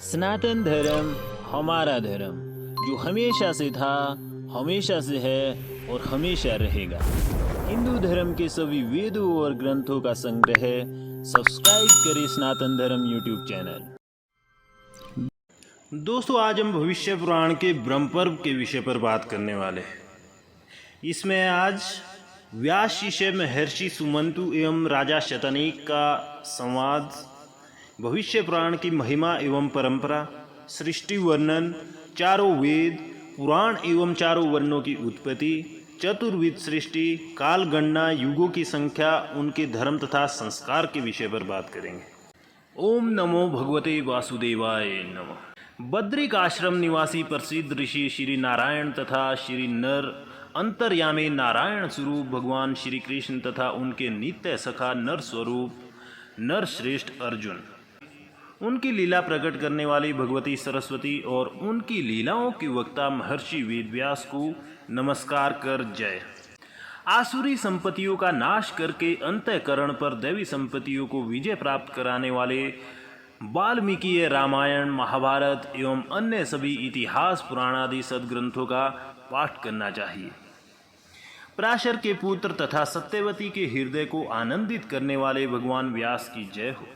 सनातन धर्म हमारा धर्म जो हमेशा से था, हमेशा से है और हमेशा रहेगा। हिंदू धर्म के सभी वेदों और ग्रंथों का संग्रह है। सब्सक्राइब करें सनातन धर्म यूट्यूब चैनल। दोस्तों, आज हम भविष्य पुराण के ब्रह्म पर्व के विषय पर बात करने वाले हैं। इसमें आज व्यास शिष्य महर्षि सुमंतु एवं राजा शतनीक का संवाद, भविष्य पुराण की महिमा एवं परंपरा, सृष्टि वर्णन, चारों वेद पुराण एवं चारों वर्णों की उत्पत्ति, चतुर्विध सृष्टि, काल गणना, युगों की संख्या, उनके धर्म तथा संस्कार के विषय पर बात करेंगे। ओम नमो भगवते वासुदेवाय नमः। बद्रिक आश्रम निवासी प्रसिद्ध ऋषि श्री नारायण तथा श्री नर अंतर्यामी नारायण स्वरूप भगवान श्री कृष्ण तथा उनके नित्य सखा नर स्वरूप नरश्रेष्ठ अर्जुन, उनकी लीला प्रकट करने वाली भगवती सरस्वती और उनकी लीलाओं के वक्ता महर्षि वेदव्यास को नमस्कार कर जय। आसुरी संपत्तियों का नाश करके अंतःकरण पर दैवी संपत्तियों को विजय प्राप्त कराने वाले वाल्मीकि रामायण, महाभारत एवं अन्य सभी इतिहास पुराण आदि सदग्रंथों का पाठ करना चाहिए। पराशर के पुत्र तथा सत्यवती के हृदय को आनंदित करने वाले भगवान व्यास की जय हो,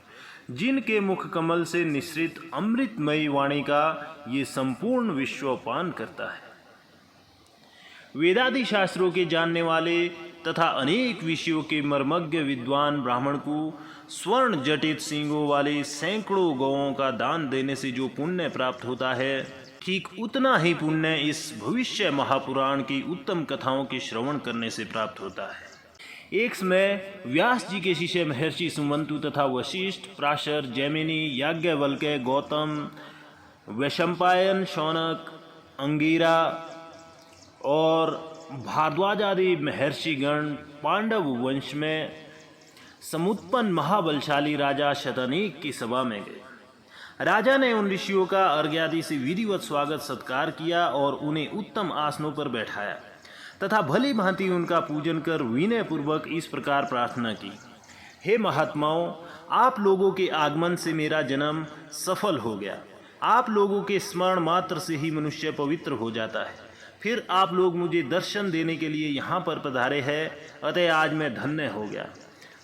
जिनके मुख कमल से निश्रित अमृतमयी वाणी का ये संपूर्ण विश्व पान करता है। वेदादि शास्त्रों के जानने वाले तथा अनेक विषयों के मर्मज्ञ विद्वान ब्राह्मण को स्वर्ण जटित सींगों वाले सैकड़ों गौओं का दान देने से जो पुण्य प्राप्त होता है, ठीक उतना ही पुण्य इस भविष्य महापुराण की उत्तम कथाओं के श्रवण करने से प्राप्त होता है। एक समय व्यास जी के शिष्य महर्षि सुमंतु तथा वशिष्ठ, पराशर, जैमिनी, याज्ञवल्क्य, गौतम, वैशंपायन, शौनक, अंगिरा और भारद्वाज आदि महर्षिगण पांडव वंश में समुत्पन्न महाबलशाली राजा शतनीक की सभा में गए। राजा ने उन ऋषियों का अर्घ्यादि से विधिवत स्वागत सत्कार किया और उन्हें उत्तम आसनों पर बैठाया तथा भली भांति उनका पूजन कर विनय पूर्वक इस प्रकार प्रार्थना की। हे महात्माओं, आप लोगों के आगमन से मेरा जन्म सफल हो गया। आप लोगों के स्मरण मात्र से ही मनुष्य पवित्र हो जाता है। फिर आप लोग मुझे दर्शन देने के लिए यहाँ पर पधारे हैं, अतः आज मैं धन्य हो गया।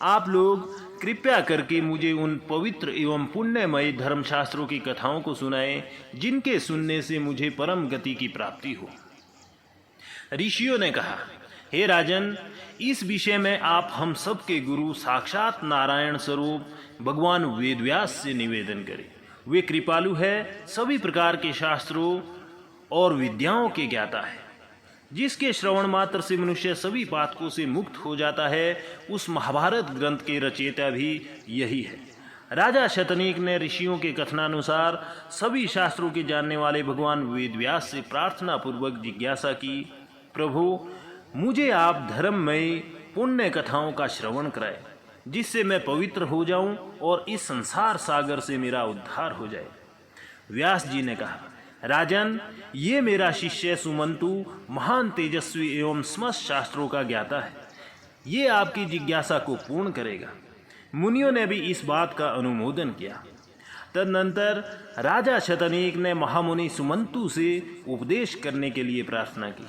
आप लोग कृपया करके मुझे उन पवित्र एवं पुण्यमय धर्मशास्त्रों की कथाओं को सुनाएं, जिनके सुनने से मुझे परम गति की प्राप्ति हो। ऋषियों ने कहा, हे राजन, इस विषय में आप हम सब के गुरु साक्षात नारायण स्वरूप भगवान वेदव्यास से निवेदन करें। वे कृपालु है, सभी प्रकार के शास्त्रों और विद्याओं के ज्ञाता है। जिसके श्रवण मात्र से मनुष्य सभी पातकों से मुक्त हो जाता है, उस महाभारत ग्रंथ के रचयिता भी यही है। राजा शतनीक ने ऋषियों के कथनानुसार सभी शास्त्रों के जानने वाले भगवान वेदव्यास से प्रार्थना पूर्वक जिज्ञासा की, प्रभु, मुझे आप धर्ममय पुण्य कथाओं का श्रवण कराए, जिससे मैं पवित्र हो जाऊं और इस संसार सागर से मेरा उद्धार हो जाए। व्यास जी ने कहा, राजन, ये मेरा शिष्य सुमंतु महान तेजस्वी एवं समस्त शास्त्रों का ज्ञाता है। ये आपकी जिज्ञासा को पूर्ण करेगा। मुनियों ने भी इस बात का अनुमोदन किया। तदनंतर राजा शतनीक ने महामुनि सुमंतु से उपदेश करने के लिए प्रार्थना की।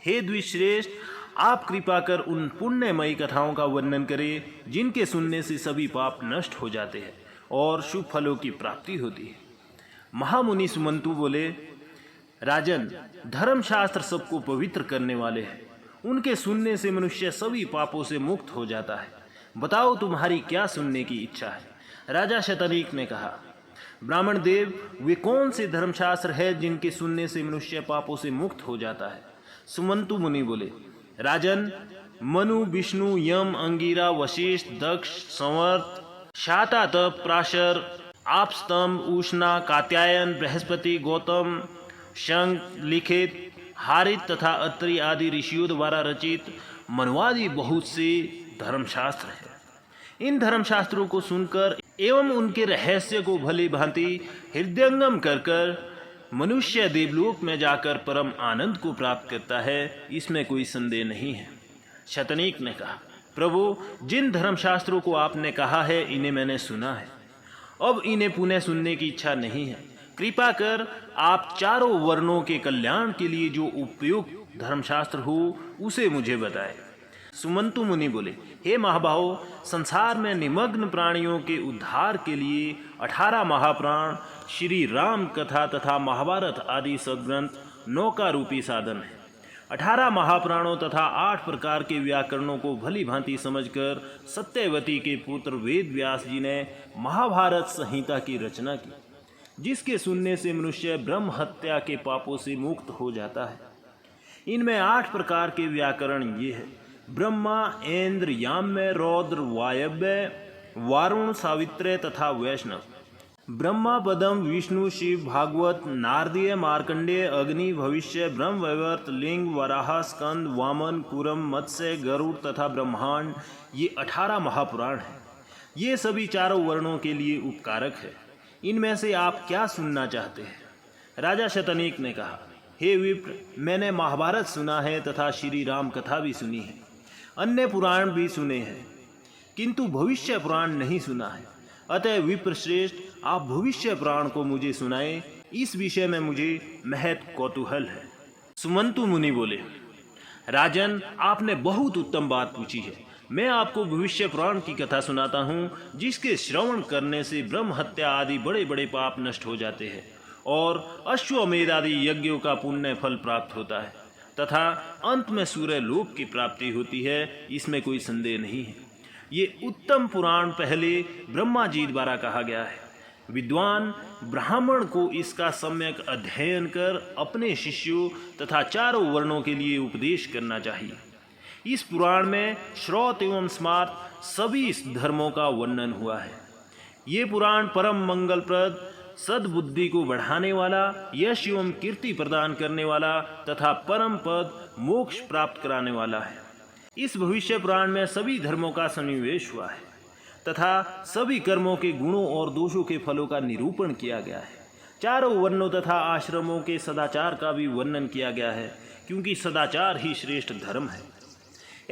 हे द्विश्रेष्ठ, आप कृपा कर उन पुण्यमयी कथाओं का वर्णन करें, जिनके सुनने से सभी पाप नष्ट हो जाते हैं और शुभ फलों की प्राप्ति होती है। महामुनि सुमंतु बोले, राजन, धर्मशास्त्र सबको पवित्र करने वाले हैं। उनके सुनने से मनुष्य सभी पापों से मुक्त हो जाता है। बताओ, तुम्हारी क्या सुनने की इच्छा है? राजा शतनीक ने कहा, ब्राह्मण देव, वे कौन से धर्मशास्त्र है जिनके सुनने से मनुष्य पापों से मुक्त हो जाता है? सुमंतु मुनि बोले, राजन, मनु, विष्णु, यम, अंगिरा, वशिष्ठ, दक्ष, संवर्त, शातातप, पराशर, आपस्तंभ, उष्णा, कात्यायन, बृहस्पति, गौतम, शंख, लिखित, हारित तथा अत्रि आदि ऋषियों द्वारा रचित मनुवादि बहुत से धर्मशास्त्र है। इन धर्मशास्त्रों को सुनकर एवं उनके रहस्य को भली भांति हृदयंगम कर मनुष्य देवलोक में जाकर परम आनंद को प्राप्त करता है, इसमें कोई संदेह नहीं है। शतनीक ने कहा, प्रभु, जिन धर्मशास्त्रों को आपने कहा है, इन्हें मैंने सुना है। अब इन्हें पुनः सुनने की इच्छा नहीं है। कृपा कर आप चारों वर्णों के कल्याण के लिए जो उपयुक्त धर्मशास्त्र हो उसे मुझे बताएं। सुमंतु मुनि बोले, हे महाबाहो, संसार में निमग्न प्राणियों के उद्धार के लिए 18 महापुराण, श्री राम कथा तथा महाभारत आदि सद्ग्रंथ नौका रूपी साधन है। 18 महापुराणों तथा 8 प्रकार के व्याकरणों को भली भांति समझकर सत्यवती के पुत्र वेद व्यास जी ने महाभारत संहिता की रचना की, जिसके सुनने से मनुष्य ब्रह्म हत्या के पापों से मुक्त हो जाता है। इनमें 8 प्रकार के व्याकरण ये है: ब्रह्मा, इंद्र, याम्य, रौद्र, वायव्य, वारुण, सावित्र्य तथा वैष्णव। ब्रह्मा, पदम, विष्णु, शिव, भागवत, नारदीय, मार्कंडेय, अग्नि, भविष्य, ब्रह्म वैवर्त, लिंग, वराह, स्कंद, वामन, कुरम, मत्स्य, गरुड़ तथा ब्रह्मांड, ये 18 महापुराण हैं। ये सभी चारों वर्णों के लिए उपकारक है। इनमें से आप क्या सुनना चाहते हैं? राजा शतनीक ने कहा, हे विप्र, मैंने महाभारत सुना है तथा श्री राम कथा भी सुनी है, अन्य पुराण भी सुने हैं, किंतु भविष्य पुराण नहीं सुना है। अतः विप्र श्रेष्ठ, आप भविष्य पुराण को मुझे सुनाएं, इस विषय में मुझे महत कौतूहल है। सुमंतु मुनि बोले, राजन, आपने बहुत उत्तम बात पूछी है। मैं आपको भविष्य पुराण की कथा सुनाता हूँ, जिसके श्रवण करने से ब्रह्म हत्या आदि बड़े बड़े पाप नष्ट हो जाते हैं और अश्वमेध आदि यज्ञों का पुण्य फल प्राप्त होता है तथा अंत में सूर्य लोक की प्राप्ति होती है, इसमें कोई संदेह नहीं है। ये उत्तम पुराण पहले ब्रह्मा जी द्वारा कहा गया है। विद्वान ब्राह्मण को इसका सम्यक अध्ययन कर अपने शिष्यों तथा चारों वर्णों के लिए उपदेश करना चाहिए। इस पुराण में श्रौत एवं स्मार्त सभी धर्मों का वर्णन हुआ है। ये पुराण परम मंगलप्रद, सद्बुद्धि को बढ़ाने वाला, यश एवं कीर्ति प्रदान करने वाला तथा परम पद मोक्ष प्राप्त कराने वाला है। इस भविष्य पुराण में सभी धर्मों का सन्निवेश हुआ है तथा सभी कर्मों के गुणों और दोषों के फलों का निरूपण किया गया है। चारों वर्णों तथा आश्रमों के सदाचार का भी वर्णन किया गया है, क्योंकि सदाचार ही श्रेष्ठ धर्म है,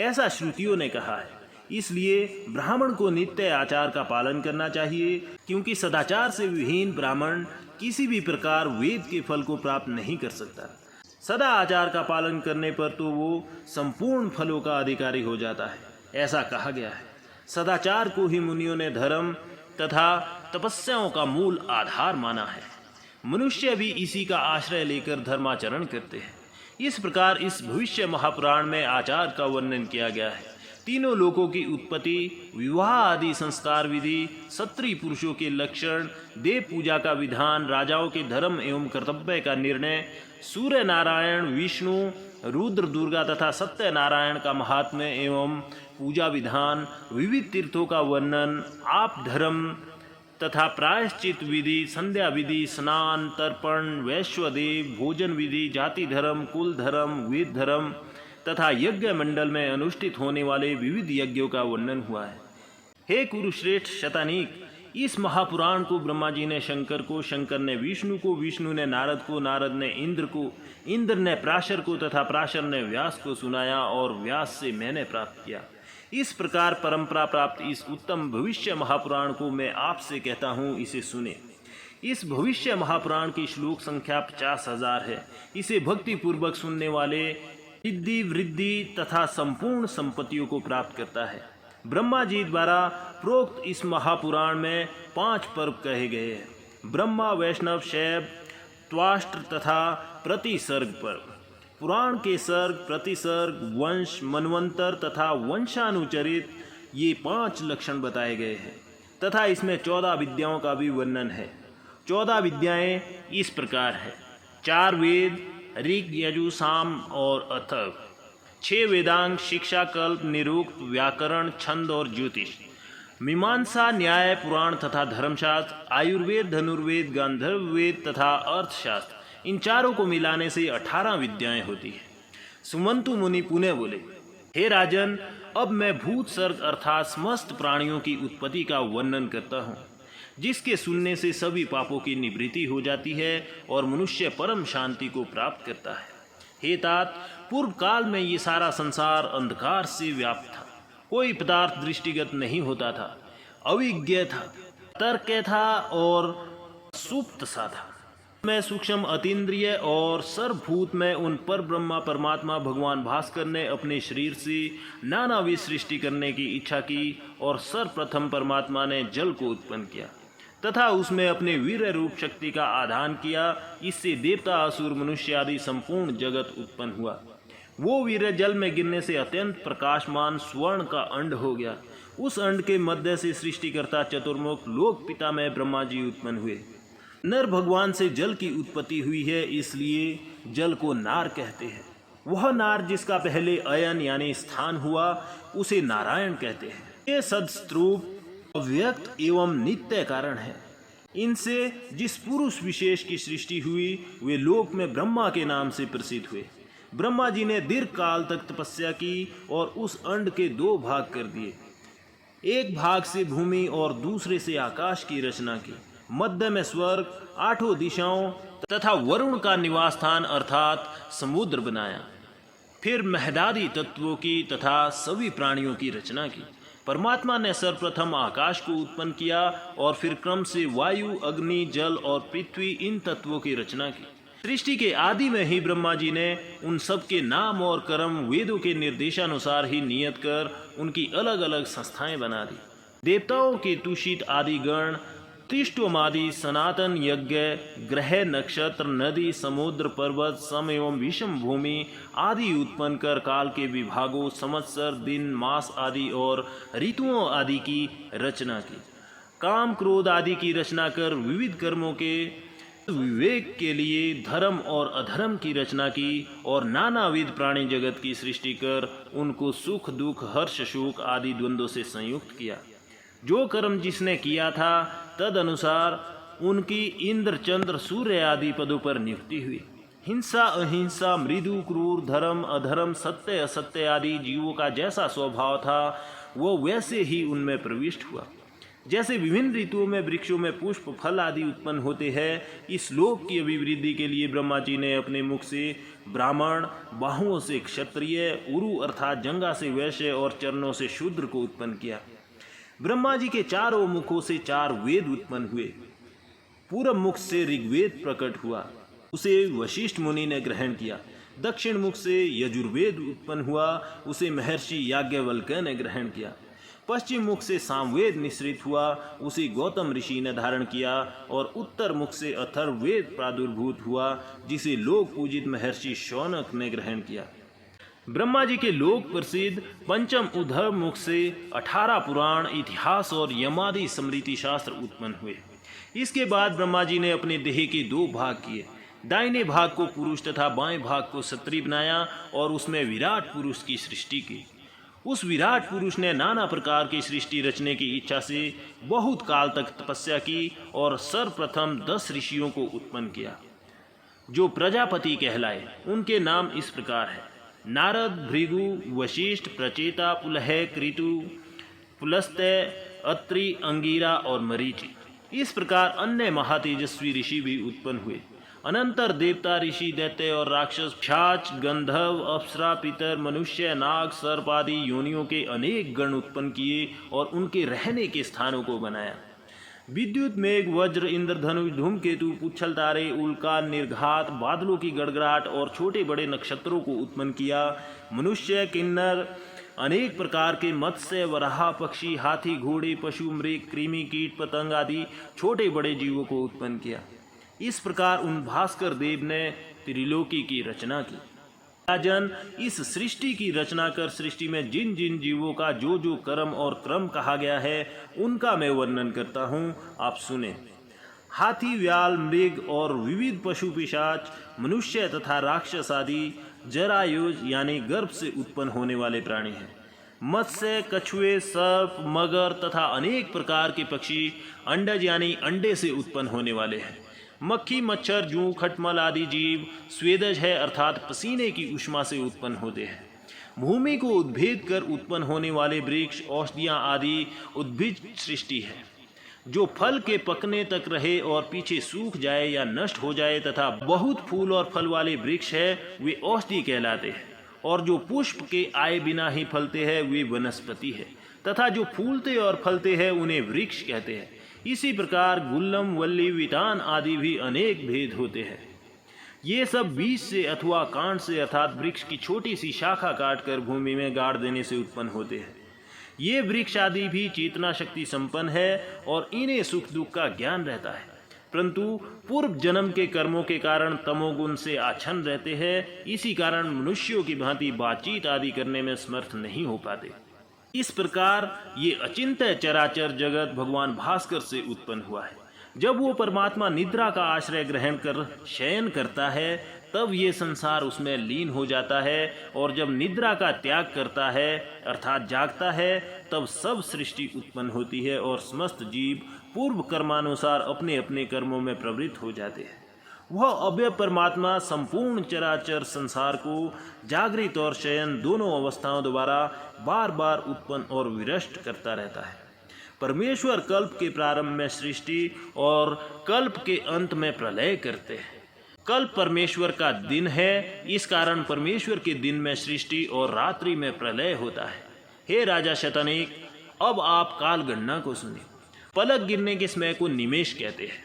ऐसा श्रुतियों ने कहा है। इसलिए ब्राह्मण को नित्य आचार का पालन करना चाहिए, क्योंकि सदाचार से विहीन ब्राह्मण किसी भी प्रकार वेद के फल को प्राप्त नहीं कर सकता। सदा आचार का पालन करने पर तो वो संपूर्ण फलों का अधिकारी हो जाता है, ऐसा कहा गया है। सदाचार को ही मुनियों ने धर्म तथा तपस्याओं का मूल आधार माना है। मनुष्य भी इसी का आश्रय लेकर धर्माचरण करते हैं। इस प्रकार इस भविष्य महापुराण में आचार का वर्णन किया गया है। तीनों लोकों की उत्पत्ति, विवाह आदि संस्कार विधि, क्षत्रिय पुरुषों के लक्षण, देव पूजा का विधान, राजाओं के धर्म एवं कर्तव्य का निर्णय, सूर्य नारायण, विष्णु, रुद्र, दुर्गा तथा सत्यनारायण का महात्म्य एवं पूजा विधान, विविध तीर्थों का वर्णन, आप धर्म तथा प्रायश्चित विधि, संध्या विधि, स्नान, तर्पण, वैश्वदेव, भोजन विधि, जाति धर्म, कुल धर्म, वेद धर्म तथा यज्ञ मंडल में अनुष्ठित होने वाले विविध यज्ञों का वर्णन हुआ है। हे कुरुश्रेष्ठ शतानीक, इस महापुराण को ब्रह्मा जी ने शंकर को, शंकर ने विष्णु को, विष्णु ने नारद को, नारद ने इंद्र को, इंद्र ने प्राशर को तथा प्राशर ने व्यास को सुनाया और व्यास से मैंने प्राप्त किया। इस प्रकार परंपरा प्राप्त इस उत्तम भविष्य महापुराण को मैं आपसे कहता हूँ, इसे सुने। इस भविष्य महापुराण की श्लोक संख्या 50,000 है। इसे भक्ति पूर्वक सुनने वाले सिद्धि, वृद्धि तथा संपूर्ण संपत्तियों को प्राप्त करता है। ब्रह्मा जी द्वारा प्रोक्त इस महापुराण में 5 पर्व कहे गए हैं: ब्रह्मा, वैष्णव, शैव, त्वाष्ट्र तथा प्रतिसर्ग पर्व। पुराण के सर्ग, प्रतिसर्ग, वंश, मनवंतर तथा वंशानुचरित, ये 5 लक्षण बताए गए हैं तथा इसमें 14 विद्याओं का भी वर्णन है। 14 विद्याएं इस प्रकार है: 4 वेद, ऋग, यजु, साम और अथर्व, 6 वेदांग, शिक्षा, कल्प, निरुक्त, व्याकरण, छंद और ज्योतिष, मीमांसा, न्याय, पुराण तथा धर्मशास्त्र, आयुर्वेद, धनुर्वेद, गांधर्व वेद तथा अर्थशास्त्र। इन चारों को मिलाने से 18 विद्याएं होती है। सुमंतु मुनि पुनः बोले, हे राजन, अब मैं भूत सर्ग अर्थात समस्त प्राणियों की उत्पत्ति का वर्णन करता हूँ, जिसके सुनने से सभी पापों की निवृत्ति हो जाती है और मनुष्य परम शांति को प्राप्त करता है। हे तात, पूर्व काल में ये सारा संसार अंधकार से व्याप्त था। कोई पदार्थ दृष्टिगत नहीं होता था, अविज्ञ था, तर्क था और सुप्त सा था। में सूक्ष्म अतीन्द्रिय और सर्वभूत में उन पर ब्रह्मा परमात्मा भगवान भास्कर ने अपने शरीर से नानाविध सृष्टि करने की इच्छा की और सर्वप्रथम परमात्मा ने जल को उत्पन्न किया तथा उसमें अपने वीर रूप शक्ति का आधान किया। इससे देवता असुर मनुष्य आदि संपूर्ण जगत उत्पन्न हुआ। वो वीर जल में गिरने से अत्यंत प्रकाशमान स्वर्ण का अंड हो गया। उस अंड के मध्य से सृष्टिकर्ता चतुर्मुख लोक पिता में ब्रह्मा जी उत्पन्न हुए। नर भगवान से जल की उत्पत्ति हुई है, इसलिए जल को नार कहते हैं। वह नार जिसका पहले अयन यानी स्थान हुआ उसे नारायण कहते हैं। ये सदस्त्रूप अव्यक्त एवं नित्य कारण है। इनसे जिस पुरुष विशेष की सृष्टि हुई वे लोक में ब्रह्मा के नाम से प्रसिद्ध हुए। ब्रह्मा जी ने दीर्घ काल तक तपस्या की और उस अंड के दो भाग कर दिए। एक भाग से भूमि और दूसरे से आकाश की रचना की। मध्य में स्वर्ग, आठों दिशाओं तथा वरुण का निवास स्थान अर्थात समुद्र बनाया। फिर महदादी तत्वों की तथा सभी प्राणियों की रचना की। परमात्मा ने सर्वप्रथम आकाश को उत्पन्न किया और फिर क्रम से वायु, अग्नि, जल और पृथ्वी इन तत्वों की रचना की। सृष्टि के आदि में ही ब्रह्मा जी ने उन सब के नाम और कर्म वेदों के निर्देशानुसार ही नियत कर उनकी अलग अलग संस्थाएं बना दी। देवताओं के तुषित आदि गण, त्रिष्टुमादि सनातन यज्ञ, ग्रह, नक्षत्र, नदी, समुद्र, पर्वत, सम एवं विषम भूमि आदि उत्पन्न कर काल के विभागों, संवत्सर, दिन, मास आदि और ऋतुओं आदि की रचना की। काम, क्रोध आदि की रचना कर विविध कर्मों के विवेक के लिए धर्म और अधर्म की रचना की और नानाविध प्राणी जगत की सृष्टि कर उनको सुख, दुख, हर्ष, शोक आदि द्वंद्वों से संयुक्त किया। जो कर्म जिसने किया था तद अनुसार उनकी इंद्र, चंद्र, सूर्य आदि पदों पर नियुक्ति हुई। हिंसा, अहिंसा, मृदु, क्रूर, धर्म, अधर्म, सत्य, असत्य आदि जीवों का जैसा स्वभाव था वो वैसे ही उनमें प्रविष्ट हुआ। जैसे विभिन्न ऋतुओं में वृक्षों में पुष्प, फल आदि उत्पन्न होते हैं, इस लोक की अभिवृद्धि के लिए ब्रह्मा जी ने अपने मुख से ब्राह्मण, बाहुओं से क्षत्रिय, उरु अर्थात जंगा से वैश्य और चरणों से शूद्र को उत्पन्न किया। ब्रह्मा जी के चारों मुखों से चार वेद उत्पन्न हुए। पूर्व मुख से ऋग्वेद प्रकट हुआ, उसे वशिष्ठ मुनि ने ग्रहण किया। दक्षिण मुख से यजुर्वेद उत्पन्न हुआ, उसे महर्षि याज्ञवल्क्य ने ग्रहण किया। पश्चिम मुख से सामवेद निश्रित हुआ, उसे गौतम ऋषि ने धारण किया। और उत्तर मुख से अथर्ववेद प्रादुर्भूत हुआ, जिसे लोक पूजित महर्षि शौनक ने ग्रहण किया। ब्रह्मा जी के लोक प्रसिद्ध पंचम उद्धव मुख से 18 पुराण, इतिहास और यमादि स्मृति शास्त्र उत्पन्न हुए। इसके बाद ब्रह्मा जी ने अपने देह के दो भाग किए। दाहिने भाग को पुरुष तथा बाएं भाग को क्षत्रिय बनाया और उसमें विराट पुरुष की सृष्टि की। उस विराट पुरुष ने नाना प्रकार की सृष्टि रचने की इच्छा से बहुत काल तक तपस्या की और सर्वप्रथम 10 ऋषियों को उत्पन्न किया जो प्रजापति कहलाए। उनके नाम इस प्रकार है: नारद, भृगु, वशिष्ठ, प्रचेता, पुलह, कृतु, पुलस्त्य, अत्रि, अंगिरा और मरीचि। इस प्रकार अन्य महातेजस्वी ऋषि भी उत्पन्न हुए। अनंतर देवता, ऋषि, दैत्य और राक्षस, क्षाच, गंधर्व, अप्सरा, पितर, मनुष्य, नाग, सर्प आदि योनियों के अनेक गण उत्पन्न किए और उनके रहने के स्थानों को बनाया। विद्युत, मेघ, वज्र, इंद्रधनुष, धूमकेतु, पुच्छल तारे, उल्का, निर्घात, बादलों की गड़गड़ाहट और छोटे बड़े नक्षत्रों को उत्पन्न किया। मनुष्य, किन्नर, अनेक प्रकार के मत्स्य, वराह, पक्षी, हाथी, घोड़े, पशु, मृग, कृमि, कीट, पतंग आदि छोटे बड़े जीवों को उत्पन्न किया। इस प्रकार उन भास्कर देव ने त्रिलोकी की रचना की। राजन, इस सृष्टि की रचना कर सृष्टि में जिन जिन जीवों का जो जो कर्म और क्रम कहा गया है उनका मैं वर्णन करता हूँ, आप सुने। हाथी, व्याल, मृग और विविध पशु, पिशाच, मनुष्य तथा राक्षस आदि जरायुज यानी गर्भ से उत्पन्न होने वाले प्राणी हैं। मत्स्य, कछुए, सर्प, मगर तथा अनेक प्रकार के पक्षी अंडज यानी अंडे से उत्पन्न होने वाले हैं। मक्खी, मच्छर, जूं, खटमल आदि जीव स्वेदज है अर्थात पसीने की उष्मा से उत्पन्न होते हैं। भूमि को उद्भेद कर उत्पन्न होने वाले वृक्ष, औषधियाँ आदि उद्भिज सृष्टि है। जो फल के पकने तक रहे और पीछे सूख जाए या नष्ट हो जाए तथा बहुत फूल और फल वाले वृक्ष है वे औषधि कहलाते हैं। और जो पुष्प के आए बिना ही फलते हैं वे वनस्पति है तथा जो फूलते और फलते हैं उन्हें वृक्ष कहते हैं। इसी प्रकार गुल्लम, वल्ली, वितान आदि भी अनेक भेद होते हैं। ये सब बीज से अथवा कांड से अर्थात वृक्ष की छोटी सी शाखा काटकर भूमि में गाड़ देने से उत्पन्न होते हैं। ये वृक्ष आदि भी चेतना शक्ति संपन्न है और इन्हें सुख दुख का ज्ञान रहता है, परंतु पूर्व जन्म के कर्मों के कारण तमोगुण से आच्छन्न रहते हैं। इसी कारण मनुष्यों की भांति बातचीत आदि करने में समर्थ नहीं हो पाते। इस प्रकार ये अचिंत्य चराचर जगत भगवान भास्कर से उत्पन्न हुआ है। जब वो परमात्मा निद्रा का आश्रय ग्रहण कर शयन करता है तब ये संसार उसमें लीन हो जाता है, और जब निद्रा का त्याग करता है अर्थात जागता है तब सब सृष्टि उत्पन्न होती है और समस्त जीव पूर्व कर्मानुसार अपने अपने कर्मों में प्रवृत्त हो जाते हैं। वह अव्यय परमात्मा संपूर्ण चराचर संसार को जागृत और शयन दोनों अवस्थाओं द्वारा बार बार उत्पन्न और विनष्ट करता रहता है। परमेश्वर कल्प के प्रारंभ में सृष्टि और कल्प के अंत में प्रलय करते हैं। कल्प परमेश्वर का दिन है, इस कारण परमेश्वर के दिन में सृष्टि और रात्रि में प्रलय होता है। हे राजा शतनीक, अब आप काल गणना को सुनिए। पलक गिरने के समय को निमेष कहते हैं।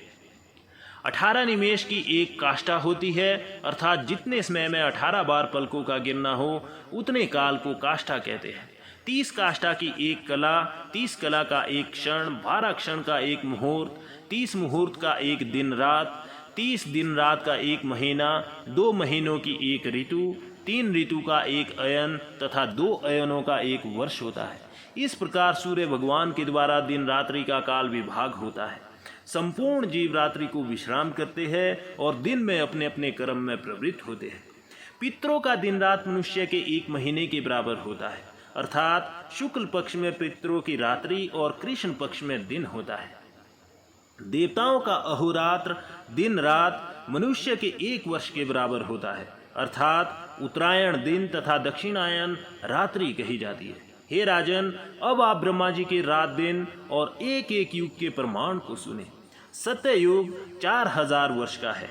18 निमेष की एक काष्ठा होती है, अर्थात जितने समय में 18 बार पलकों का गिरना हो उतने काल को काष्ठा कहते हैं। 30 काष्ठा की एक कला, 30 कला का एक क्षण, 12 क्षण का एक मुहूर्त, 30 मुहूर्त का एक दिन रात, 30 दिन रात का एक महीना, 2 महीनों की एक ऋतु, 3 ऋतु का एक अयन तथा 2 अयनों का एक वर्ष होता है। इस प्रकार सूर्य भगवान के द्वारा दिन रात्रि का काल विभाग होता है। संपूर्ण जीव रात्रि को विश्राम करते हैं और दिन में अपने अपने कर्म में प्रवृत्त होते हैं। पितरों का दिन रात मनुष्य के 1 महीने के बराबर होता है, अर्थात शुक्ल पक्ष में पितरों की रात्रि और कृष्ण पक्ष में दिन होता है। देवताओं का अहोरात्र दिन रात मनुष्य के 1 वर्ष के बराबर होता है, अर्थात उत्तरायण दिन तथा दक्षिणायन रात्रि कही जाती है। हे राजन, अब आप ब्रह्मा जी के रात दिन और एक एक युग के प्रमाण को सुने। सत्य युग 4000 वर्ष का है,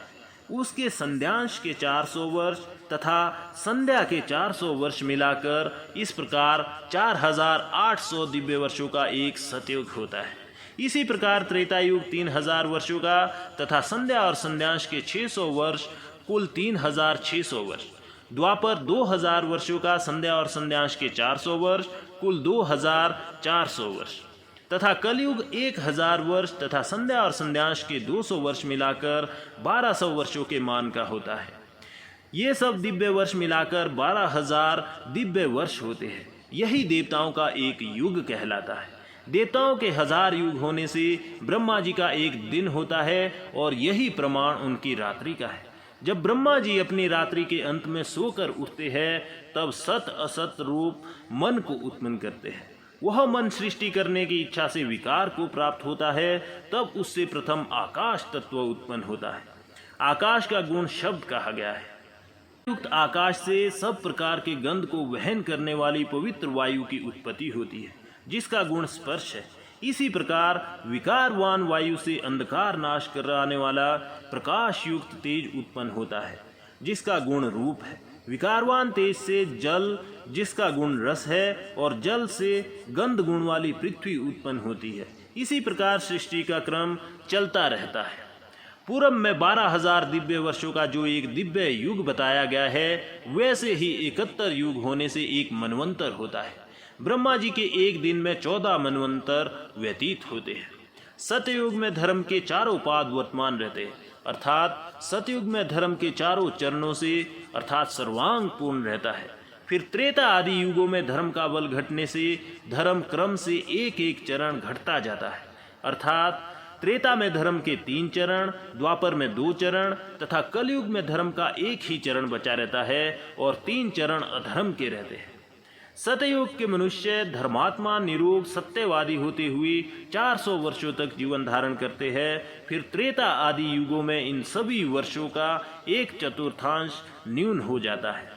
उसके संध्यांश के 400 वर्ष तथा संध्या के 400 वर्ष मिलाकर इस प्रकार 4800 दिव्य वर्षों का एक सतयुग होता है। इसी प्रकार त्रेता युग 3000 वर्षों का तथा संध्या और संध्यांश के 600 वर्ष कुल 3600 वर्ष, द्वापर 2000 वर्षों का संध्या और संध्यांश के 400 वर्ष कुल 2400 वर्ष तथा कलयुग 1000 वर्ष तथा संध्या और संध्यांश के 200 वर्ष मिलाकर 1200 वर्षों के मान का होता है। ये सब दिव्य वर्ष मिलाकर 12000 दिव्य वर्ष होते हैं। यही देवताओं का एक युग कहलाता है। देवताओं के 1000 युग होने से ब्रह्मा जी का एक दिन होता है और यही प्रमाण उनकी रात्रि का है। जब ब्रह्मा जी अपनी रात्रि के अंत में सोकर उठते हैं तब सत असत रूप मन को उत्पन्न करते हैं। वह मन सृष्टि करने की इच्छा से विकार को प्राप्त होता है, तब उससे प्रथम आकाश तत्व उत्पन्न होता है। आकाश का गुण शब्द कहा गया है। युक्त आकाश से सब प्रकार के गंध को वहन करने वाली पवित्र वायु की उत्पत्ति होती है, जिसका गुण स्पर्श है। इसी प्रकार विकारवान वायु से अंधकार नाश कराने वाला प्रकाश युक्त तेज उत्पन्न होता है, जिसका गुण रूप है। विकारवान तेज से जल, जिसका गुण रस है, और जल से गंध गुण वाली पृथ्वी उत्पन्न होती है। इसी प्रकार सृष्टि का क्रम चलता रहता है। पूरब में 12000 दिव्य वर्षों का जो एक दिव्य युग बताया गया है, वैसे ही 71 युग होने से एक मनवंतर होता है। ब्रह्मा जी के एक दिन में 14 मनवंतर व्यतीत होते हैं। सतयुग में धर्म के चारों पाद वर्तमान रहते हैं, अर्थात सतयुग में धर्म के चारों चरणों से अर्थात सर्वांग पूर्ण रहता है। फिर त्रेता आदि युगों में धर्म का बल घटने से धर्म क्रम से एक एक चरण घटता जाता है, अर्थात त्रेता में धर्म के 3 चरण, द्वापर में 2 चरण तथा कलयुग में धर्म का एक ही चरण बचा रहता है और 3 चरण अधर्म के रहते हैं। सतयुग के मनुष्य धर्मात्मा, निरोग, सत्यवादी होते हुए 400 वर्षों तक जीवन धारण करते हैं। फिर त्रेता आदि युगों में इन सभी वर्षों का 1/4 न्यून हो जाता है,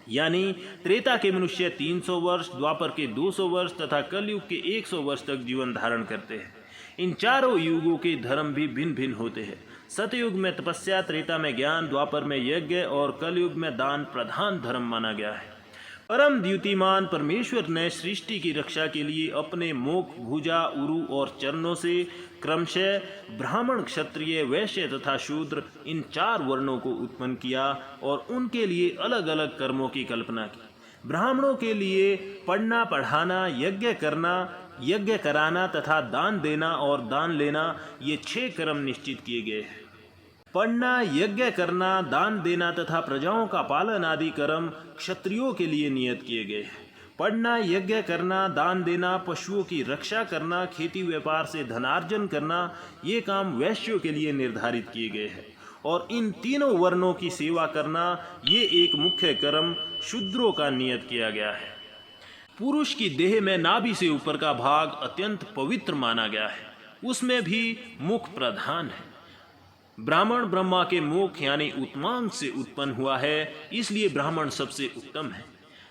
यानी त्रेता के मनुष्य 300 वर्ष, द्वापर के 200 वर्ष तथा कलयुग के 100 वर्ष तक जीवन धारण करते हैं। इन चारों युगों के धर्म भी भिन्न भिन्न होते हैं। सतयुग में तपस्या, त्रेता में ज्ञान, द्वापर में यज्ञ और कलयुग में दान प्रधान धर्म माना गया है। परम द्युतिमान परमेश्वर ने सृष्टि की रक्षा के लिए अपने मुख, भुजा, उरु और चरणों से क्रमशः ब्राह्मण, क्षत्रिय, वैश्य तथा शूद्र इन 4 वर्णों को उत्पन्न किया और उनके लिए अलग अलग कर्मों की कल्पना की। ब्राह्मणों के लिए पढ़ना, पढ़ाना, यज्ञ कराना तथा दान देना और दान लेना, ये 6 कर्म निश्चित किए गए हैं। पढ़ना, यज्ञ करना, दान देना तथा प्रजाओं का पालन आदि कर्म क्षत्रियों के लिए नियत किए गए हैं। पढ़ना, यज्ञ करना, दान देना, पशुओं की रक्षा करना, खेती व्यापार से धनार्जन करना, ये काम वैश्यों के लिए निर्धारित किए गए हैं। और इन तीनों वर्णों की सेवा करना, ये एक मुख्य कर्म शूद्रों का नियत किया गया है। पुरुष की देह में नाभि से ऊपर का भाग अत्यंत पवित्र माना गया है, उसमें भी मुख प्रधान है। ब्राह्मण ब्रह्मा के मुख यानी उत्मांग से उत्पन्न हुआ है, इसलिए ब्राह्मण सबसे उत्तम है।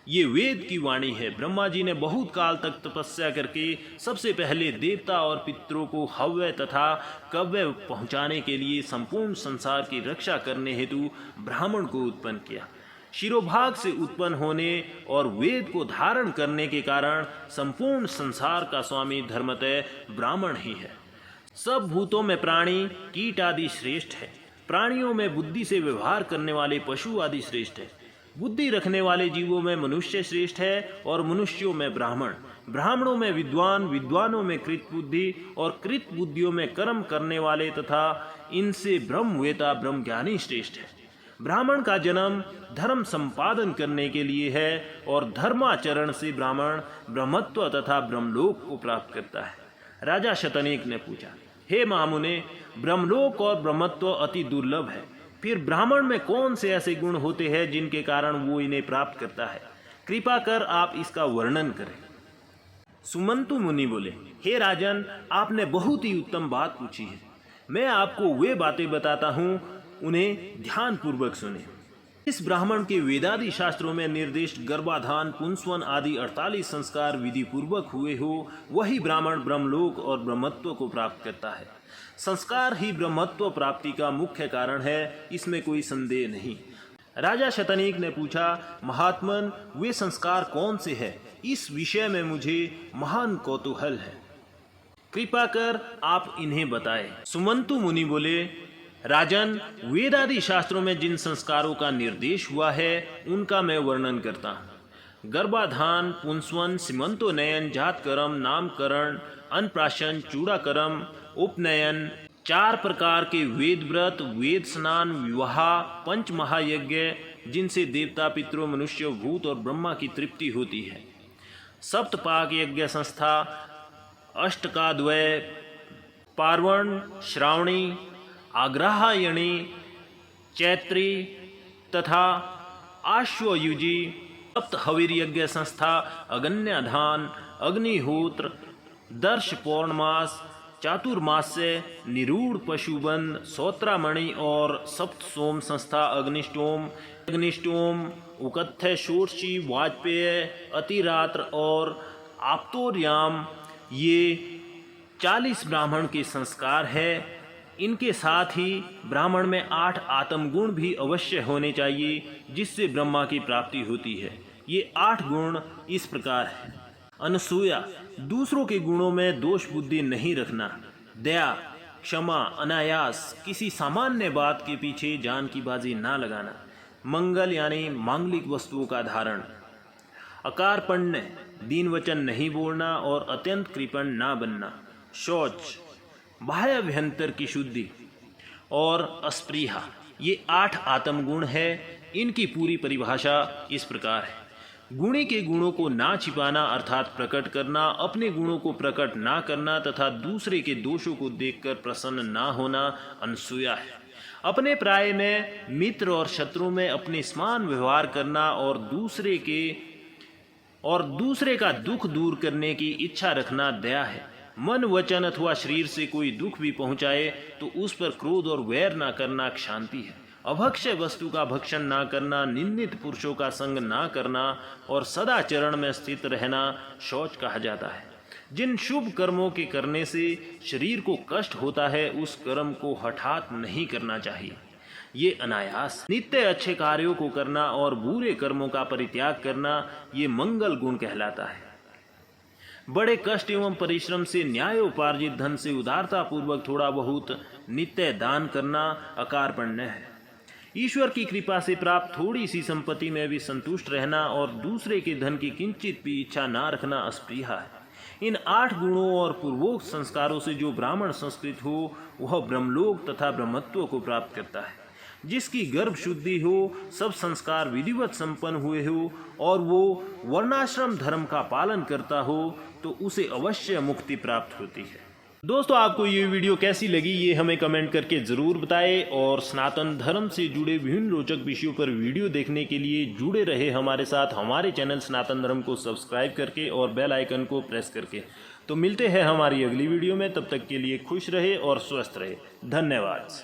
ये वेद की वाणी है। ब्रह्मा जी ने बहुत काल तक तपस्या करके सबसे पहले देवता और पितरों को हव्य तथा कव्य पहुंचाने के लिए संपूर्ण संसार की रक्षा करने हेतु ब्राह्मण को उत्पन्न किया। शिरोभाग से उत्पन्न होने और वेद को धारण करने के कारण संपूर्ण संसार का स्वामी धर्मतः ब्राह्मण ही है। सब भूतों में प्राणी, कीट आदि श्रेष्ठ है। प्राणियों में बुद्धि से व्यवहार करने वाले पशु आदि श्रेष्ठ है। बुद्धि रखने वाले जीवों में मनुष्य श्रेष्ठ है और मनुष्यों में ब्राह्मण। ब्राह्मणों में विद्वान, विद्वानों में कृत बुद्धि और कृत बुद्धियों में कर्म करने वाले तथा इनसे ब्रह्मवेता ब्रह्मज्ञानी श्रेष्ठ है। ब्राह्मण का जन्म धर्म संपादन करने के लिए है और धर्माचरण से ब्राह्मण ब्रह्मत्व तथा ब्रह्मलोक को प्राप्त करता है। राजा शतनीक ने पूछा, हे महामुने, ब्रह्मलोक और ब्रह्मत्व अति दुर्लभ है, फिर ब्राह्मण में कौन से ऐसे गुण होते हैं जिनके कारण वो इन्हें प्राप्त करता है? कृपा कर आप इसका वर्णन करें। सुमंतु मुनि बोले, हे राजन, आपने बहुत ही उत्तम बात पूछी है। मैं आपको वे बातें बताता हूँ, उन्हें ध्यान पूर्वक सुने। इस ब्राह्मण के वेदादि शास्त्रों में निर्दिष्ट गर्भाधान, पुंसवन आदि 48 संस्कार विधि पूर्वक हुए हो, वही ब्राह्मण ब्रह्मलोक और ब्रह्मत्व को प्राप्त करता है। संस्कार ही ब्रह्मत्व प्राप्ति का मुख्य कारण है, इसमें कोई संदेह नहीं। राजा शतनीक ने पूछा, महात्मन, वे संस्कार कौन से हैं? इस विषय में मुझे महान कौतूहल है, कृपा कर आप इन्हें बताएं। सुमंतु मुनि बोले, राजन, वेदादि शास्त्रों में जिन संस्कारों का निर्देश हुआ है उनका मैं वर्णन करता हूँ। गर्भाधान, पुंसवन, सीमंतोनयन, जातकर्म, नामकरण, अन्नप्राशन, चूड़ाकर्म, उपनयन, 4 प्रकार के वेद व्रत, वेद स्नान, विवाह, 5 महायज्ञ जिनसे देवता, पितरों, मनुष्य, भूत और ब्रह्मा की तृप्ति होती है, सप्तपाक यज्ञ संस्था, अष्टकाद्वय, पार्वण, श्रावणी, आग्रहायणी, चैत्री तथा आश्वयुजी, सप्त हवीर यज्ञ संस्था, अगन्याधान, अग्निहोत्र, दर्श पौर्णमास, चातुर्मास्य, निरूढ़ पशुबंध, सौत्रामणि और सप्त सोम संस्था, अग्निष्टोम, उकथ्य, षोडशी, वाजपेय, अतिरात्र और आप्तोर्याम, ये 40 ब्राह्मण के संस्कार है। इनके साथ ही ब्राह्मण में 8 आत्मगुण भी अवश्य होने चाहिए, जिससे ब्रह्मा की प्राप्ति होती है। ये 8 गुण इस प्रकार है। अनसूया, दूसरों के गुणों में दोष बुद्धि नहीं रखना। दया, क्षमा, अनायास, किसी सामान्य बात के पीछे जान की बाजी ना लगाना। मंगल यानी मांगलिक वस्तुओं का धारण। अकारपण्य, दीन वचन नहीं बोलना और अत्यंत कृपण ना बनना। शौच, बाह्य अभ्यंतर की शुद्धि और अस्पृहा, ये 8 आत्मगुण है। इनकी पूरी परिभाषा इस प्रकार है। गुणी के गुणों को ना छिपाना अर्थात प्रकट करना, अपने गुणों को प्रकट ना करना तथा दूसरे के दोषों को देखकर प्रसन्न ना होना अनसूया है। अपने प्राय में मित्र और शत्रु में अपने समान व्यवहार करना और दूसरे का दुख दूर करने की इच्छा रखना दया है। मन, वचन अथवा शरीर से कोई दुख भी पहुंचाए तो उस पर क्रोध और वैर ना करना शांति है। अभक्ष्य वस्तु का भक्षण ना करना, निंदित पुरुषों का संग ना करना और सदाचरण में स्थित रहना शौच कहा जाता है। जिन शुभ कर्मों के करने से शरीर को कष्ट होता है, उस कर्म को हठात नहीं करना चाहिए। ये अनायास नित्य अच्छे कार्यों को करना और बुरे कर्मों का परित्याग करना ये मंगल गुण कहलाता है। बड़े कष्ट एवं परिश्रम से न्यायोपार्जित धन से उदारता पूर्वक थोड़ा बहुत नित्य दान करना अकार्पण्य है। ईश्वर की कृपा से प्राप्त थोड़ी सी संपत्ति में भी संतुष्ट रहना और दूसरे के धन की किंचित भी इच्छा ना रखना अस्पृहा है। इन 8 गुणों और पूर्वोक्त संस्कारों से जो ब्राह्मण संस्कृत हो वह ब्रह्मलोक तथा ब्रह्मत्व को प्राप्त करता है। जिसकी गर्भ शुद्धि हो, सब संस्कार विधिवत संपन्न हुए हो और वो वर्णाश्रम धर्म का पालन करता हो तो उसे अवश्य मुक्ति प्राप्त होती है। दोस्तों, आपको ये वीडियो कैसी लगी ये हमें कमेंट करके ज़रूर बताएं और सनातन धर्म से जुड़े विभिन्न रोचक विषयों पर वीडियो देखने के लिए जुड़े रहे हमारे साथ हमारे चैनल सनातन धर्म को सब्सक्राइब करके और बेल आइकन को प्रेस करके। तो मिलते हैं हमारी अगली वीडियो में, तब तक के लिए खुश रहे और स्वस्थ रहे। धन्यवाद।